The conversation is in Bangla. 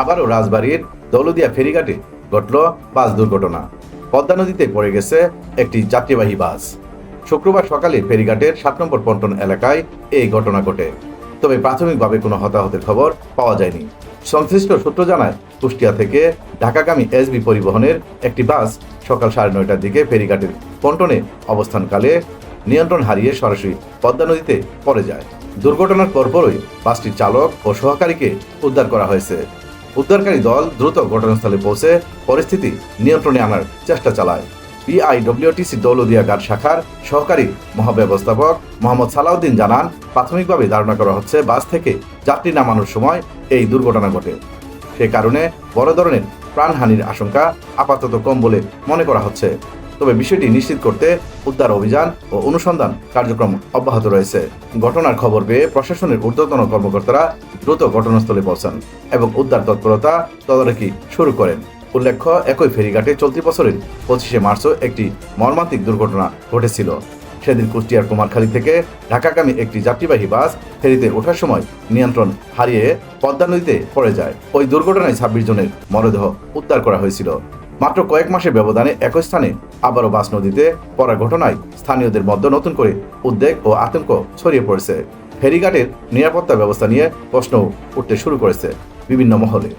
আবারও রাজবাড়ীর দৌলদিয়া ফেরিঘাটে ঘটল বাস দুর্ঘটনা। পদ্মা নদীতে পড়ে গেছে একটি যাত্রীবাহী বাস। শুক্রবার সকালে ফেরিঘাটের 7 নম্বর পন্টন এলাকায় এই ঘটনা ঘটে। তবে প্রাথমিকভাবে কোনো হতাহতের খবর পাওয়া যায়নি। সংশ্লিষ্ট সূত্র জানায়, কুষ্টিয়া থেকে ঢাকাগামী এসবি পরিবহনের একটি বাস সকাল 9:30টার দিকে ফেরিঘাটের পন্টনে অবস্থানকালে নিয়ন্ত্রণ হারিয়ে সরাসরি পদ্মা নদীতে পড়ে যায়। দুর্ঘটনার পরপরই বাসটির চালক ও সহকারীকে উদ্ধার করা হয়েছে। উদ্ধারকারী দল দ্রুত ঘটনাস্থলে পৌঁছে পরিস্থিতি নিয়ন্ত্রণে আনার চেষ্টা চালায়। বিআইডব্লিউটিসি দৌলদিয়া ঘাট শাখার সহকারী মহাব্যবস্থাপক মোহাম্মদ সালাউদ্দিন জানান, প্রাথমিকভাবে ধারণা করা হচ্ছে বাস থেকে যাত্রী নামানোর সময় এই দুর্ঘটনা ঘটে। সে কারণে বড় ধরনের প্রাণহানির আশঙ্কা আপাতত কম বলে মনে করা হচ্ছে। তবে বিষয়টি নিশ্চিত করতে উদ্ধার অভিযান ও অনুসন্ধান কার্যক্রম অব্যাহত রয়েছে। ঘটনার খবর পেয়ে প্রশাসনের ঊর্ধ্বতন কর্মকর্তারা দ্রুত ঘটনাস্থলে পৌঁছান এবং উদ্ধার তৎপরতা তদারকি শুরু করেন। উল্লেখ্য, একই ফেরিঘাটে চলতি বছরের 25শে মার্চও একটি মর্মান্তিক দুর্ঘটনা ঘটেছিল। সেদিন কুষ্টিয়ার কুমারখালী থেকে ঢাকাগামী একটি যাত্রীবাহী বাস ফেরিতে ওঠার সময় নিয়ন্ত্রণ হারিয়ে পদ্মা নদীতে পড়ে যায়। ওই দুর্ঘটনায় 26 জনের মরদেহ উদ্ধার করা হয়েছিল। মাত্র কয়েক মাসের ব্যবধানে একই স্থানে আবারও বাস নদীতে পড়ার ঘটনায় স্থানীয়দের মধ্যে নতুন করে উদ্বেগ ও আতঙ্ক ছড়িয়ে পড়েছে। ফেরিঘাটের নিরাপত্তা ব্যবস্থা নিয়ে প্রশ্ন উঠতে শুরু করেছে বিভিন্ন মহলে।